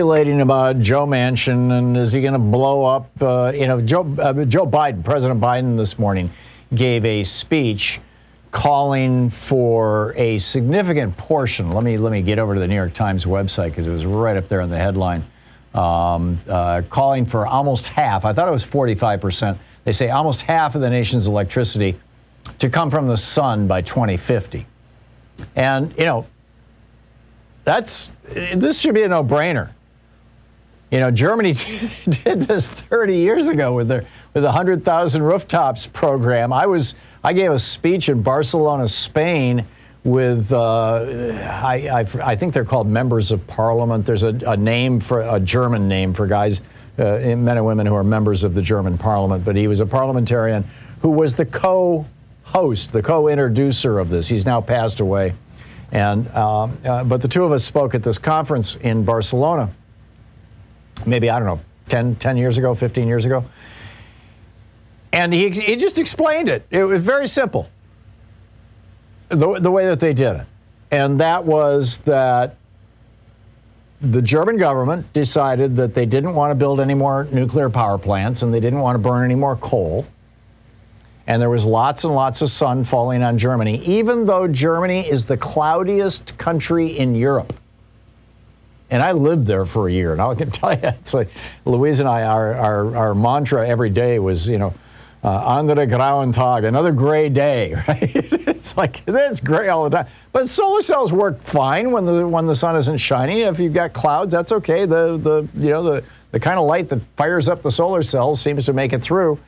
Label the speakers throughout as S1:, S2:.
S1: speculating about Joe Manchin and is he going to blow up? Joe Biden, President Biden this morning gave a speech calling for a significant portion. Let me get over to the New York Times website because it was right up there in the headline. Calling for almost half. I thought it was 45%. They say almost half of the nation's electricity to come from the sun by 2050. And this should be a no-brainer. Germany did this 30 years ago with the 100,000 rooftops program. I gave a speech in Barcelona, Spain, with I think they're called members of parliament. There's a German name for guys, men and women who are members of the German parliament. But he was a parliamentarian who was the co-host, the co-introducer of this. He's now passed away, but the two of us spoke at this conference in Barcelona. Maybe, I don't know, 10 years ago, 15 years ago. And he just explained it. It was very simple, the way that they did it. And that was that the German government decided that they didn't want to build any more nuclear power plants and they didn't want to burn any more coal. And there was lots and lots of sun falling on Germany, even though Germany is the cloudiest country in Europe. And I lived there for a year, and I can tell you, it's like Louise and I, our mantra every day was, andere grauen Tag, another gray day, right? It's like, it's gray all the time. But solar cells work fine when the sun isn't shining. If you've got clouds, that's okay. The kind of light that fires up the solar cells seems to make it through.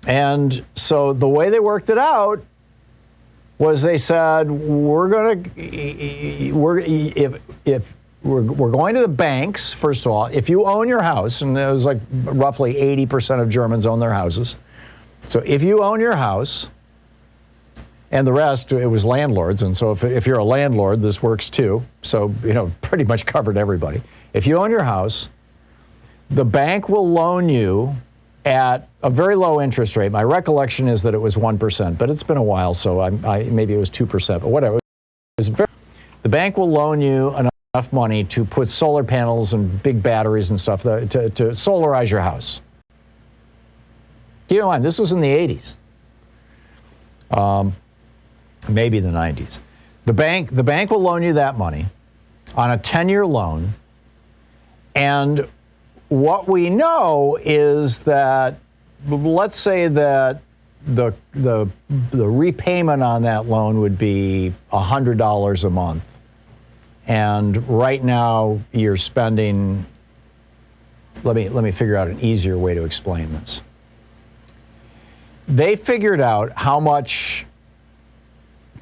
S1: And so the way they worked it out was they said, we're going to the banks, first of all. If you own your house, and it was like roughly 80% of Germans own their houses. So if you own your house, and the rest, it was landlords. And so if you're a landlord, this works too. So, pretty much covered everybody. If you own your house, the bank will loan you at a very low interest rate. My recollection is that it was 1%, but it's been a while, so maybe it was 2%, but whatever. The bank will loan you enough money to put solar panels and big batteries and stuff to solarize your house. Keep in mind, this was in the 80s, maybe the 90s. The bank will loan you that money on a 10-year loan, and what we know is that, let's say that the repayment on that loan would be $100 a month. And right now you're spending, let me figure out an easier way to explain this. They figured out how much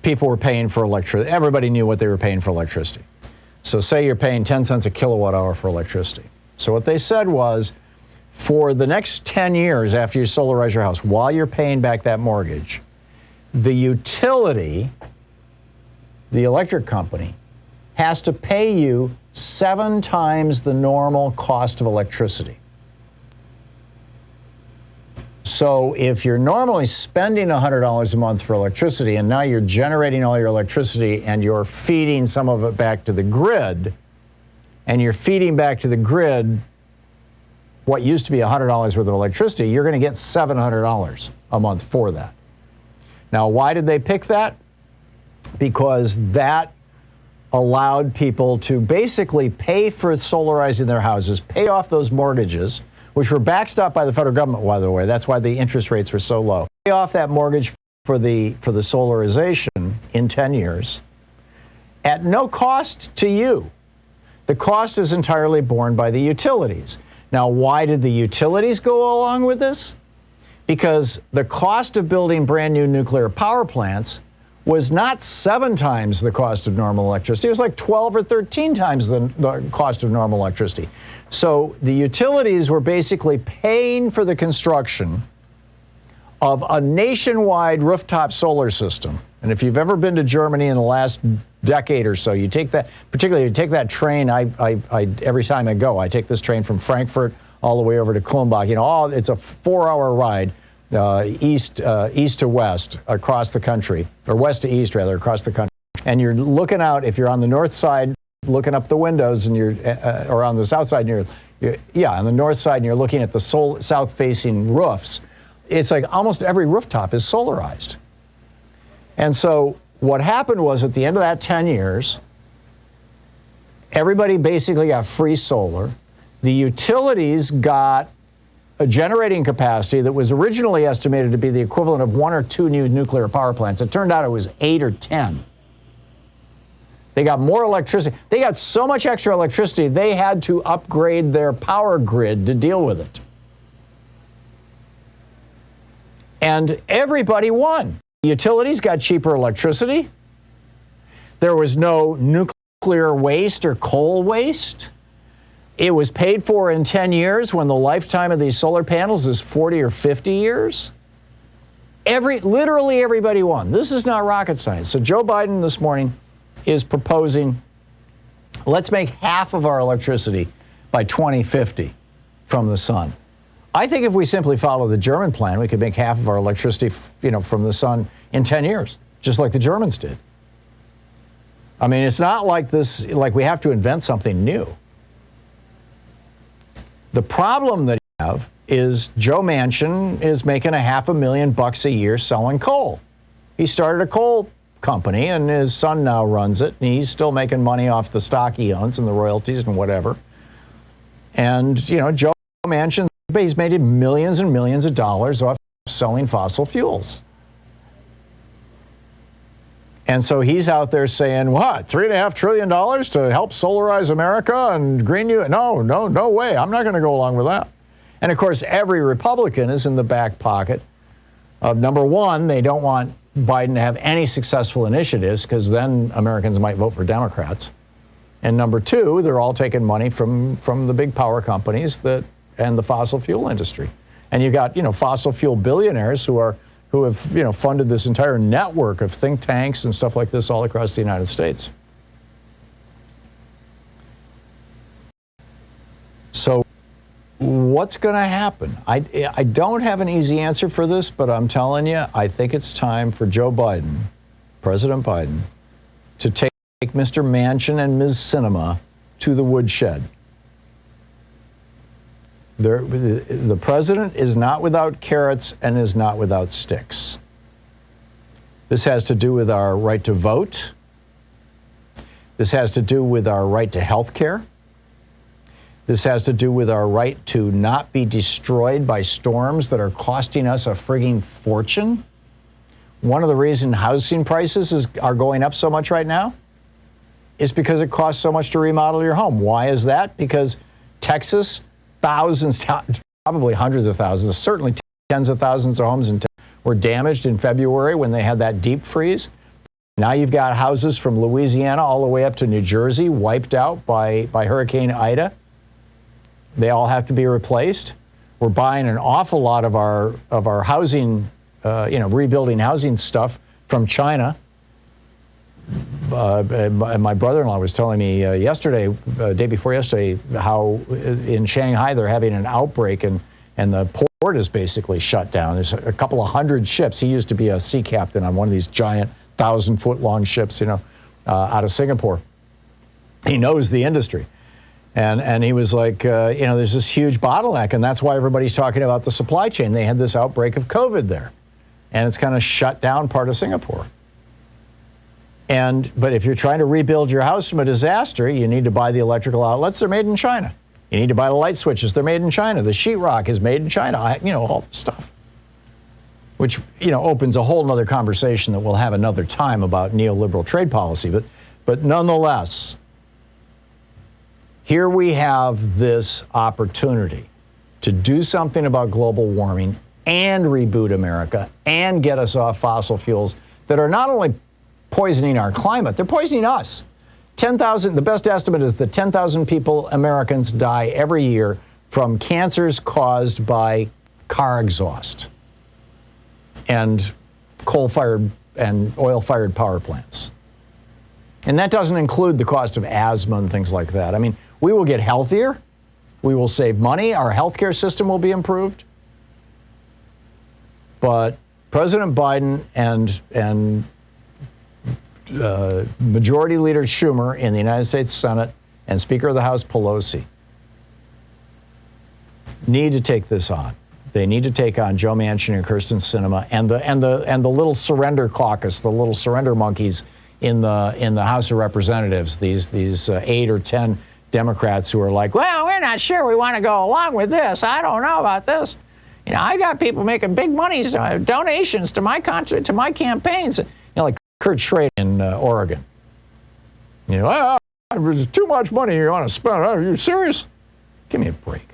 S1: people were paying for electricity. Everybody knew what they were paying for electricity. So say you're paying 10 cents a kilowatt hour for electricity. So what they said was, for the next 10 years after you solarize your house, while you're paying back that mortgage, the utility, the electric company, has to pay you 7 times the normal cost of electricity. So if you're normally spending $100 a month for electricity, and now you're generating all your electricity and you're feeding some of it back to the grid, and you're feeding back to the grid what used to be $100 worth of electricity, you're going to get $700 a month for that. Now, why did they pick that? Because that allowed people to basically pay for solarizing their houses, pay off those mortgages, which were backstopped by the federal government, by the way. That's why the interest rates were so low. Pay off that mortgage for the solarization in 10 years at no cost to you. The cost is entirely borne by the utilities. Now, why did the utilities go along with this? Because the cost of building brand new nuclear power plants was not 7 times the cost of normal electricity. It was like 12 or 13 times the cost of normal electricity. So the utilities were basically paying for the construction of a nationwide rooftop solar system. And if you've ever been to Germany in the last decade or so, you take that, particularly you take that train, every time I go, I take this train from Frankfurt all the way over to Kulmbach. It's a 4-hour ride, east to west across the country, or west to east rather, across the country. And you're looking out, if you're on the north side, looking up the windows and you're, or on the south side, and yeah, on the north side, and you're looking at the south-facing roofs, it's like almost every rooftop is solarized. And so what happened was at the end of that 10 years, everybody basically got free solar. The utilities got a generating capacity that was originally estimated to be the equivalent of 1 or 2 new nuclear power plants. It turned out it was 8 or 10. They got more electricity. They got so much extra electricity, they had to upgrade their power grid to deal with it. And everybody won. Utilities got cheaper electricity. There was no nuclear waste or coal waste. It was paid for in 10 years when the lifetime of these solar panels is 40 or 50 years. Literally everybody won. This is not rocket science. So Joe Biden this morning is proposing, let's make half of our electricity by 2050 from the sun. I think if we simply follow the German plan, we could make half of our electricity, from the sun in 10 years, just like the Germans did. I mean, it's not like this, like we have to invent something new. The problem that you have is Joe Manchin is making $500,000 a year selling coal. He started a coal company, and his son now runs it, and he's still making money off the stock he owns and the royalties and whatever. And, Joe Manchin, he's made millions and millions of dollars off selling fossil fuels. And so he's out there saying, what, $3.5 trillion to help solarize America and green you? No way. I'm not going to go along with that. And of course, every Republican is in the back pocket of, number one, they don't want Biden to have any successful initiatives because then Americans might vote for Democrats. And number two, they're all taking money from the big power companies and the fossil fuel industry. And you got, fossil fuel billionaires who have, funded this entire network of think tanks and stuff like this all across the United States. So what's going to happen? I don't have an easy answer for this, but I'm telling you, I think it's time for Joe Biden, President Biden, to take Mr. Manchin and Ms. Sinema to the woodshed. The president is not without carrots and is not without sticks. This has to do with our right to vote. This has to do with our right to health care. This has to do with our right to not be destroyed by storms that are costing us a frigging fortune. One of the reasons housing prices are going up so much right now is because it costs so much to remodel your home. Why is that? Because Texas, thousands, probably hundreds of thousands, certainly tens of thousands of homes were damaged in February when they had that deep freeze. Now you've got houses from Louisiana all the way up to New Jersey wiped out by Hurricane Ida. They all have to be replaced. We're buying an awful lot of our housing, rebuilding housing stuff from China. My brother-in-law was telling me day before yesterday, how in Shanghai they're having an outbreak and the port is basically shut down. There's a couple of hundred ships. He used to be a sea captain on one of these giant 1,000-foot-long ships, out of Singapore. He knows the industry. And he was like, there's this huge bottleneck, and that's why everybody's talking about the supply chain. They had this outbreak of COVID there, and it's kind of shut down part of Singapore. But if you're trying to rebuild your house from a disaster, you need to buy the electrical outlets. They're made in China. You need to buy the light switches. They're made in China. The sheetrock is made in China. All this stuff, which opens a whole nother conversation that we'll have another time about neoliberal trade policy. But nonetheless, here we have this opportunity to do something about global warming and reboot America and get us off fossil fuels that are not only poisoning our climate, they're poisoning us. 10,000, the best estimate is that 10,000 Americans die every year from cancers caused by car exhaust and coal-fired and oil-fired power plants. And that doesn't include the cost of asthma and things like that. I mean, we will get healthier. We will save money. Our healthcare system will be improved. But President Biden and Majority Leader Schumer in the United States Senate and Speaker of the House Pelosi need to take this on. They need to take on Joe Manchin and Kyrsten Sinema and the little surrender caucus, the little surrender monkeys in the House of Representatives. These 8 or 10 Democrats who are like, well, we're not sure we want to go along with this. I don't know about this. You know, I got people making big money, donations to my country, to my campaigns. You know, like Kurt Schrader in Oregon. You know, there's too much money you want to spend. Are you serious? Give me a break.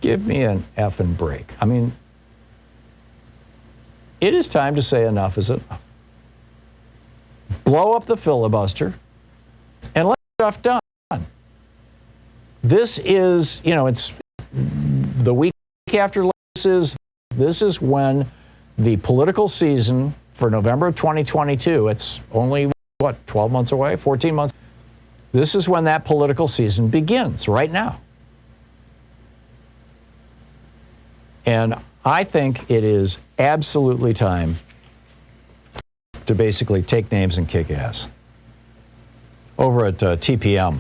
S1: Give me an effing break. I mean, it is time to say enough is enough. Blow up the filibuster and let stuff done. This is, you know, it's the week after this is when the political season for November of 2022, it's only, 12 months away, 14 months. This is when that political season begins, right now. And I think it is absolutely time to basically take names and kick ass. Over at TPM,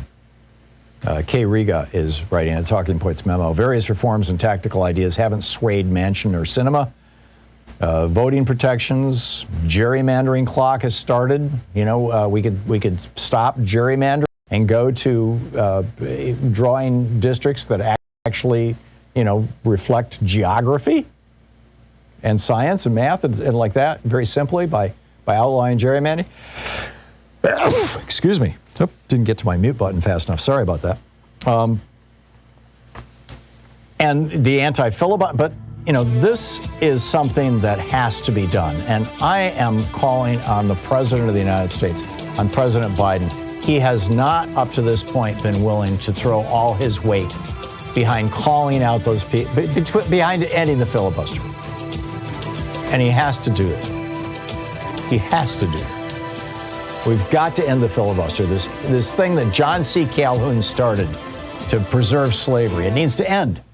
S1: Kay Riga is writing a Talking Points memo. Various reforms and tactical ideas haven't swayed Manchin or Sinema. Voting protections, gerrymandering clock has started. You know, we could stop gerrymandering and go to drawing districts that actually, you know, reflect geography and science and math and like that, very simply by outlawing gerrymandering. Excuse me. Oh, didn't get to my mute button fast enough. Sorry about that. And the anti-filibuster, but, you know, this is something that has to be done. And I am calling on the President of the United States, on President Biden. He has not, up to this point, been willing to throw all his weight behind calling out those people, behind ending the filibuster. And he has to do it. He has to do it. We've got to end the filibuster, this thing that John C. Calhoun started to preserve slavery. It needs to end.